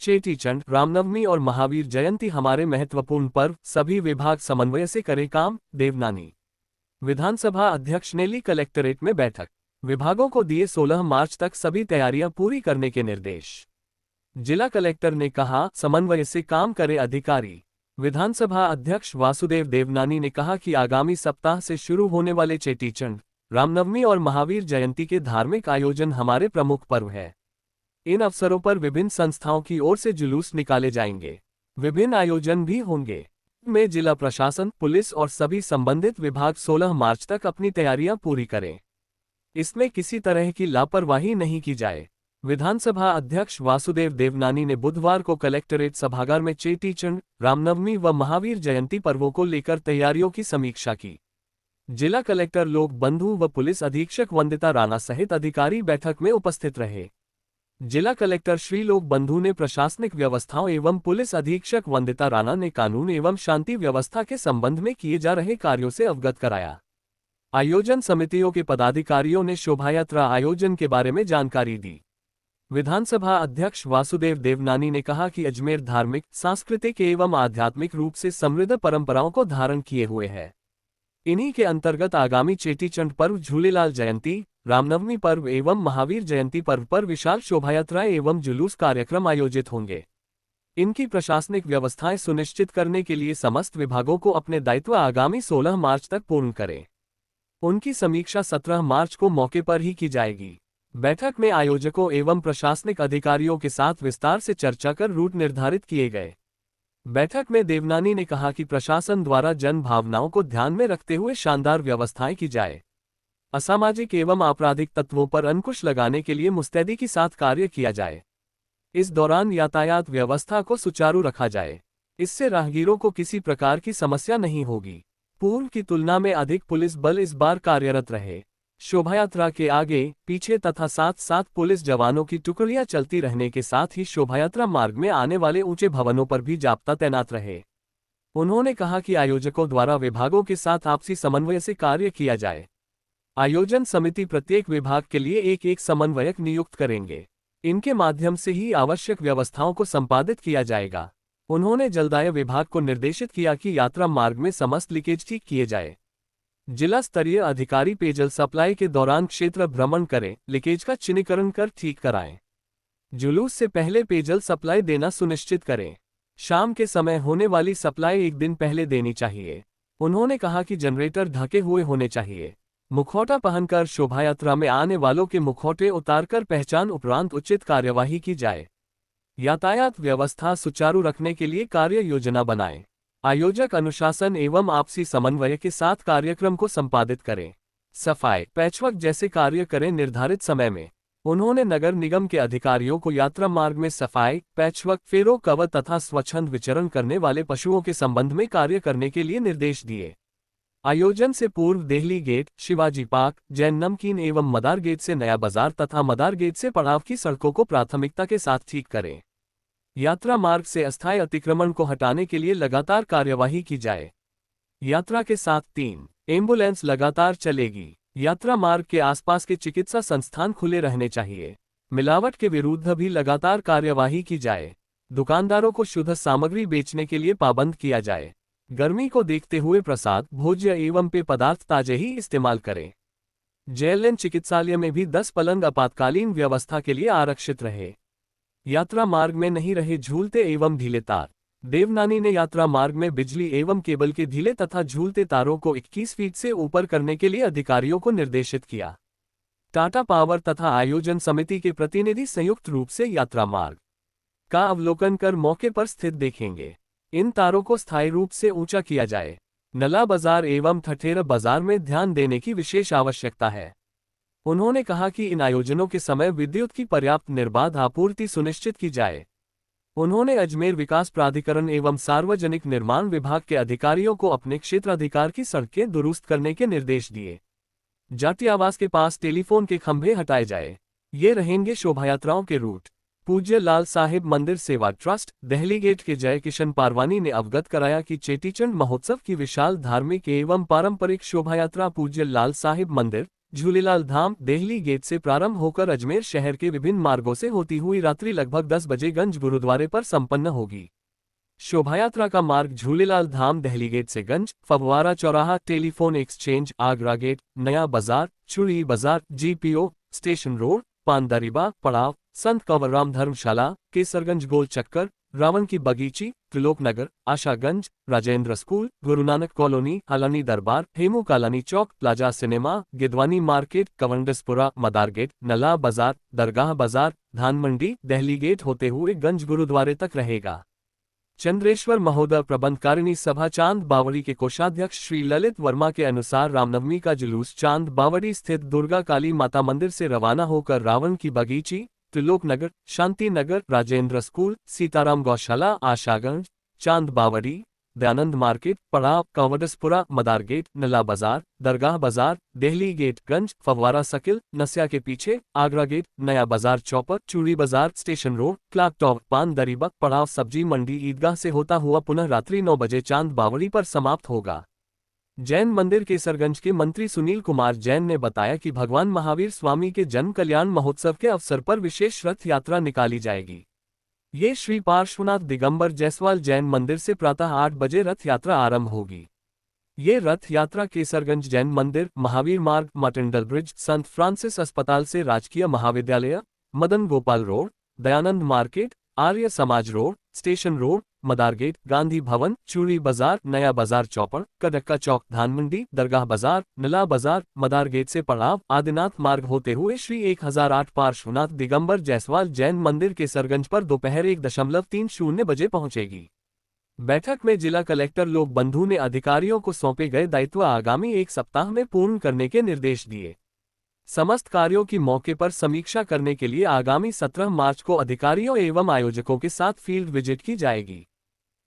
चेटीचंड, रामनवमी और महावीर जयंती हमारे महत्वपूर्ण पर्व, सभी विभाग समन्वय से करें काम। देवनानी। विधानसभा अध्यक्ष ने ली कलेक्टरेट में बैठक। विभागों को दिए 16 मार्च तक सभी तैयारियां पूरी करने के निर्देश। जिला कलेक्टर ने कहा, समन्वय से काम करें अधिकारी। विधानसभा अध्यक्ष वासुदेव देवनानी ने कहा कि आगामी सप्ताह से शुरू होने वाले चेटीचंड, रामनवमी और महावीर जयंती के धार्मिक आयोजन हमारे प्रमुख पर्व है। इन अवसरों पर विभिन्न संस्थाओं की ओर से जुलूस निकाले जाएंगे। विभिन्न आयोजन भी होंगे। में जिला प्रशासन, पुलिस और सभी संबंधित विभाग 16 मार्च तक अपनी तैयारियां पूरी करें। इसमें किसी तरह की लापरवाही नहीं की जाए। विधानसभा अध्यक्ष वासुदेव देवनानी ने बुधवार को कलेक्टरेट सभागार में चेटीचंड, रामनवमी व महावीर जयंती पर्वों को लेकर तैयारियों की समीक्षा की। जिला कलेक्टर लोक बंधु व पुलिस अधीक्षक वंदिता राणा सहित अधिकारी बैठक में उपस्थित रहे। जिला कलेक्टर श्री लोक बंधु ने प्रशासनिक व्यवस्थाओं एवं पुलिस अधीक्षक वंदिता राणा ने कानून एवं शांति व्यवस्था के संबंध में किए जा रहे कार्यों से अवगत कराया। आयोजन समितियों के पदाधिकारियों ने शोभायात्रा आयोजन के बारे में जानकारी दी। विधानसभा अध्यक्ष वासुदेव देवनानी ने कहा कि अजमेर धार्मिक, सांस्कृतिक एवं आध्यात्मिक रूप से समृद्ध परंपराओं को धारण किए हुए है। इन्हीं के अंतर्गत आगामी चेटीचंड पर्व, झूलेलाल जयंती, रामनवमी पर्व एवं महावीर जयंती पर्व पर विशाल शोभायात्रा एवं जुलूस कार्यक्रम आयोजित होंगे। इनकी प्रशासनिक व्यवस्थाएं सुनिश्चित करने के लिए समस्त विभागों को अपने दायित्व आगामी 16 मार्च तक पूर्ण करें। उनकी समीक्षा 17 मार्च को मौके पर ही की जाएगी। बैठक में आयोजकों एवं प्रशासनिक अधिकारियों के साथ विस्तार से चर्चा कर रूट निर्धारित किए गए। बैठक में देवनानी ने कहा कि प्रशासन द्वारा जन भावनाओं को ध्यान में रखते हुए शानदार व्यवस्थाएं की जाए। असामाजिक एवं आपराधिक तत्वों पर अंकुश लगाने के लिए मुस्तैदी के साथ कार्य किया जाए। इस दौरान यातायात व्यवस्था को सुचारू रखा जाए। इससे राहगीरों को किसी प्रकार की समस्या नहीं होगी। पूर्व की तुलना में अधिक पुलिस बल इस बार कार्यरत रहे। शोभायात्रा के आगे, पीछे तथा साथ साथ पुलिस जवानों की टुकड़ियां चलती रहने के साथ ही शोभायात्रा मार्ग में आने वाले ऊंचे भवनों पर भी जाप्ता तैनात रहे। उन्होंने कहा कि आयोजकों द्वारा विभागों के साथ आपसी समन्वय से कार्य किया जाए। आयोजन समिति प्रत्येक विभाग के लिए एक समन्वयक नियुक्त करेंगे। इनके माध्यम से ही आवश्यक व्यवस्थाओं को संपादित किया जाएगा। उन्होंने जलदाय विभाग को निर्देशित किया कि यात्रा मार्ग में समस्त लीकेज ठीक किए जाए। जिला स्तरीय अधिकारी पेयजल सप्लाई के दौरान क्षेत्र भ्रमण करें, लीकेज का चिन्हीकरण कर ठीक कराएं। जुलूस से पहले पेयजल सप्लाई देना सुनिश्चित करें। शाम के समय होने वाली सप्लाई एक दिन पहले देनी चाहिए। उन्होंने कहा कि जनरेटर ढके हुए होने चाहिए। मुखौटा पहनकर शोभायात्रा में आने वालों के मुखौटे उतारकर पहचान उपरांत उचित कार्यवाही की जाए। यातायात व्यवस्था सुचारू रखने के लिए कार्य योजना बनाएं। आयोजक अनुशासन एवं आपसी समन्वय के साथ कार्यक्रम को संपादित करें। सफाई, पैचवर्क जैसे कार्य करें निर्धारित समय में। उन्होंने नगर निगम के अधिकारियों को यात्रा मार्ग में सफाई, पैचवर्क, फेरो कवर तथा स्वच्छंद विचरण करने वाले पशुओं के संबंध में कार्य करने के लिए निर्देश दिए। आयोजन से पूर्व देहली गेट, शिवाजी पार्क, जैन नमकीन एवं मदार गेट से नया बाजार तथा मदार गेट से पड़ाव की सड़कों को प्राथमिकता के साथ ठीक करें। यात्रा मार्ग से अस्थायी अतिक्रमण को हटाने के लिए लगातार कार्यवाही की जाए। यात्रा के साथ 3 एम्बुलेंस लगातार चलेगी। यात्रा मार्ग के आसपास के चिकित्सा संस्थान खुले रहने चाहिए। मिलावट के विरुद्ध भी लगातार कार्यवाही की जाए। दुकानदारों को शुद्ध सामग्री बेचने के लिए पाबंद किया जाए। गर्मी को देखते हुए प्रसाद, भोज्य एवं पेय पदार्थ ताजे ही इस्तेमाल करें। जेएलएन चिकित्सालय में भी 10 पलंग आपातकालीन व्यवस्था के लिए आरक्षित रहे। यात्रा मार्ग में नहीं रहे झूलते एवं ढीले तार। देवनानी ने यात्रा मार्ग में बिजली एवं केबल के ढीले तथा झूलते तारों को 21 फीट से ऊपर करने के लिए अधिकारियों को निर्देशित किया। टाटा पावर तथा आयोजन समिति के प्रतिनिधि संयुक्त रूप से यात्रा मार्ग का अवलोकन कर मौके पर स्थित देखेंगे। इन तारों को स्थायी रूप से ऊंचा किया जाए। नला बाजार एवं ठठेरा बाजार में ध्यान देने की विशेष आवश्यकता है। उन्होंने कहा कि इन आयोजनों के समय विद्युत की पर्याप्त निर्बाध आपूर्ति सुनिश्चित की जाए। उन्होंने अजमेर विकास प्राधिकरण एवं सार्वजनिक निर्माण विभाग के अधिकारियों को अपने क्षेत्राधिकार की सड़कें दुरुस्त करने के निर्देश दिए। जाति आवास के पास टेलीफोन के खंभे हटाए जाए। ये रहेंगे शोभायात्राओं के रूट। पूज्य लाल साहिब मंदिर सेवा ट्रस्ट, दिल्ली गेट के जय किशन पारवानी ने अवगत कराया कि चेटीचंड महोत्सव की विशाल धार्मिक एवं पारंपरिक शोभायात्रा पूज्य लाल साहिब मंदिर, झूलेलाल धाम देहली गेट से प्रारंभ होकर अजमेर शहर के विभिन्न मार्गों से होती हुई रात्रि लगभग 10 बजे गंज गुरुद्वारे पर संपन्न होगी। शोभायात्रा का मार्ग झूलेलाल धाम देहली गेट से गंज, फगवाड़ा चौराहा, टेलीफोन एक्सचेंज, आगरा गेट, नया बाजार, चुड़ी बाजार, जीपीओ, स्टेशन रोड, पानदरीबा, पड़ाव, संत कंवरराम धर्मशाला, केसरगंज गोल चक्कर, रावण की बगीची, त्रिलोक नगर, आशागंज, राजेंद्र स्कूल, गुरु नानक कॉलोनी, हलानी दरबार, हेमू कालानी चौक, प्लाजा सिनेमा, गिदवानी मार्केट, कवंडसपुरा, मदार गेट, नला बाजार, दरगाह बाजार, धान मंडी, देहली गेट होते हुए गंज गुरुद्वारे तक रहेगा। चंद्रेश्वर महोदय प्रबंधकारिणी सभा चांद बावड़ी के कोषाध्यक्ष श्री ललित वर्मा के अनुसार रामनवमी का जुलूस चांद बावड़ी स्थित दुर्गा काली माता मंदिर से रवाना होकर रावण की बगीची, त्रिलोक नगर, शांति नगर, राजेंद्र स्कूल, सीताराम गौशाला, आशागंज, चांद बावड़ी, दयानंद मार्केट, पड़ाव, कंवडसपुरा, मदार गेट, नला बाजार, दरगाह बाजार, देहली गेट गंज, फगवाड़ा सर्किल, नस्या के पीछे, आगरा गेट, नया बाजार चौपर, चूड़ी बाजार, स्टेशन रोड, क्लॉक टावर, पान दरीबा, पड़ाव, सब्जी मंडी, ईदगाह से होता हुआ पुनः रात्रि 9 बजे चांद बावड़ी पर समाप्त होगा। जैन मंदिर केसरगंज के मंत्री सुनील कुमार जैन ने बताया कि भगवान महावीर स्वामी के जन्म कल्याण महोत्सव के अवसर पर विशेष रथ यात्रा निकाली जाएगी। ये श्री पार्श्वनाथ दिगंबर जायसवाल जैन मंदिर से प्रातः 8 बजे रथ यात्रा आरंभ होगी। ये रथ यात्रा केसरगंज जैन मंदिर, महावीर मार्ग, मटिंडल ब्रिज, संत फ्रांसिस अस्पताल से राजकीय महाविद्यालय, Madan Gopal road, Dayanand market, Arya Samaj road, station road, मदार गेट, गांधी भवन, चूड़ी बाजार, नया बाजार चौपड़, कदक्का चौक, धान मंडी, दरगाह बाजार, नला बाजार, मदार गेट से पड़ाव, आदिनाथ मार्ग होते हुए श्री 1008 पार्श्वनाथ दिगंबर जायसवाल जैन मंदिर केसरगंज पर दोपहर 1:30 बजे पहुंचेगी। बैठक में जिला कलेक्टर लोक बंधु ने अधिकारियों को सौंपे गए दायित्व आगामी 1 सप्ताह में पूर्ण करने के निर्देश दिए। समस्त कार्यों की मौके पर समीक्षा करने के लिए आगामी 17 मार्च को अधिकारियों एवं आयोजकों के साथ फील्ड विजिट की जाएगी।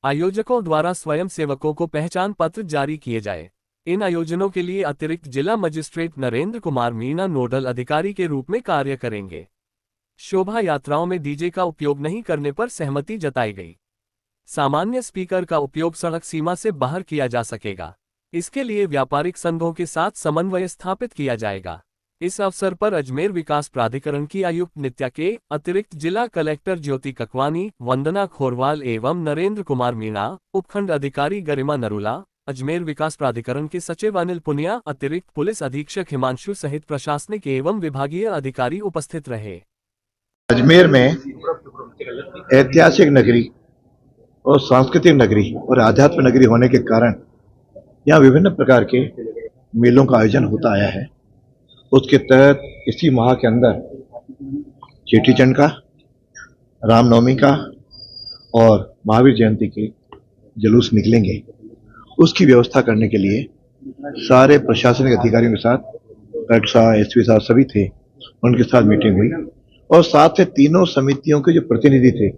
आयोजकों द्वारा स्वयं सेवकों को पहचान पत्र जारी किए जाए। इन आयोजनों के लिए अतिरिक्त जिला मजिस्ट्रेट नरेंद्र कुमार मीणा नोडल अधिकारी के रूप में कार्य करेंगे। शोभा यात्राओं में डीजे का उपयोग नहीं करने पर सहमति जताई गई। सामान्य स्पीकर का उपयोग सड़क सीमा से बाहर किया जा सकेगा। इसके लिए व्यापारिक संघों के साथ समन्वय स्थापित किया जाएगा। इस अवसर पर अजमेर विकास प्राधिकरण की आयुक्त नित्या के, अतिरिक्त जिला कलेक्टर ज्योति ककवानी, वंदना खोरवाल एवं नरेंद्र कुमार मीणा, उपखंड अधिकारी गरिमा नरूला, अजमेर विकास प्राधिकरण के सचिव अनिल पुनिया, अतिरिक्त पुलिस अधीक्षक हिमांशु सहित प्रशासनिक एवं विभागीय अधिकारी उपस्थित रहे। अजमेर में ऐतिहासिक नगरी और सांस्कृतिक नगरी और आध्यात्म नगरी होने के कारण यहाँ विभिन्न प्रकार के मेलों का आयोजन होता आया है। उसके तहत इसी माह के अंदर चेटीचंड का, रामनवमी का और महावीर जयंती के जुलूस निकलेंगे। उसकी व्यवस्था करने के लिए सारे प्रशासनिक अधिकारियों के साथ कलेक्टर साहब, एसपी साहब सभी थे, उनके साथ मीटिंग हुई और साथ में तीनों समितियों के जो प्रतिनिधि थे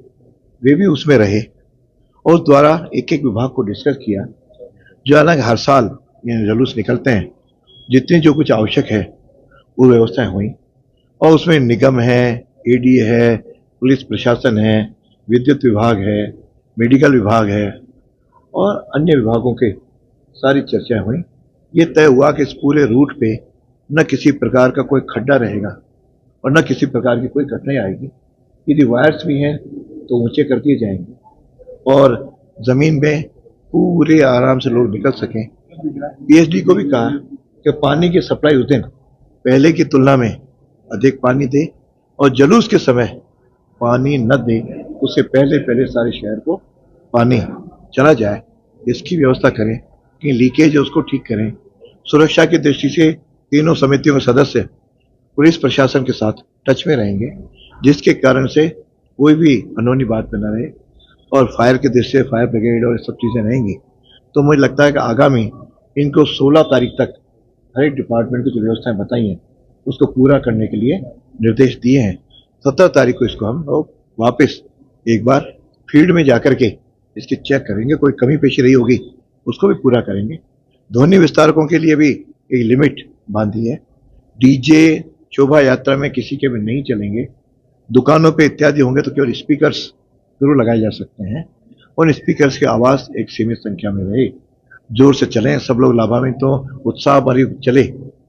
वे भी उसमें रहे और उस द्वारा एक एक विभाग को डिस्कस किया। जो हालांकि हर साल ये जुलूस निकलते हैं, जितनी जो कुछ आवश्यक है वो व्यवस्थाएं हुई और उसमें निगम है, एडी है, पुलिस प्रशासन है, विद्युत विभाग है, मेडिकल विभाग है और अन्य विभागों के सारी चर्चाएं हुई। ये तय हुआ कि इस पूरे रूट पे न किसी प्रकार का कोई खड्डा रहेगा और न किसी प्रकार की कोई घटनाएं आएगी। यदि वायर्स भी हैं तो ऊंचे कर दिए जाएंगे और जमीन में पूरे आराम से लोग निकल सकें। पीएचडी को भी कहा कि पानी की सप्लाई उस दिन पहले की तुलना में अधिक पानी दे और जुलूस के समय पानी न दे, उससे पहले पहले सारे शहर को पानी चला जाए, इसकी व्यवस्था करें कि लीकेज है उसको ठीक करें। सुरक्षा की दृष्टि से तीनों समितियों के सदस्य पुलिस प्रशासन के साथ टच में रहेंगे, जिसके कारण से कोई भी अनहोनी बात में न रहे और फायर की दृष्टि से फायर ब्रिगेड और सब चीज़ें रहेंगी। तो मुझे लगता है कि आगामी इनको 16 तारीख तक हर एक डिपार्टमेंट की जो व्यवस्थाएं बताई हैं उसको पूरा करने के लिए निर्देश दिए हैं। 17 तारीख को इसको हम लोग वापस एक बार फील्ड में जाकर के इसकी चेक करेंगे, कोई कमी पेशी रही होगी उसको भी पूरा करेंगे। ध्वनि विस्तारकों के लिए भी एक लिमिट बांधी है। डीजे शोभा यात्रा में किसी के भी नहीं चलेंगे। दुकानों पे इत्यादि होंगे तो केवल स्पीकर्स जरूर लगाए जा सकते हैं और स्पीकर्स की आवाज़ एक सीमित संख्या में रहे, जोर से चलें, सब लोग लाभान्वित तो उत्साह भरी चले,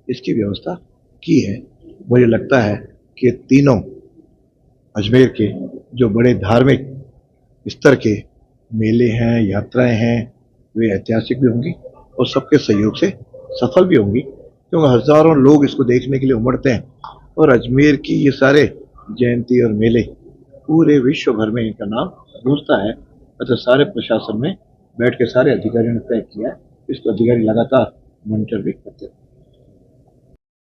इसकी व्यवस्था की है, मुझे लगता है कि तीनों अजमेर के जो बड़े धार्मिक स्तर के मेले हैं, यात्राएं हैं, वे ऐतिहासिक भी होंगी और सबके सहयोग से सफल भी होंगी, क्योंकि हजारों लोग इसको देखने के लिए उमड़ते हैं और अजमेर की ये सारे जयंती और मेले पूरे विश्व भर में इनका नाम गूंजता है। अतः सारे प्रशासन में बैठ के सारे अधिकारियों ने तय किया है, इसको अधिकारी लगातार मॉनिटर भी करते हैं।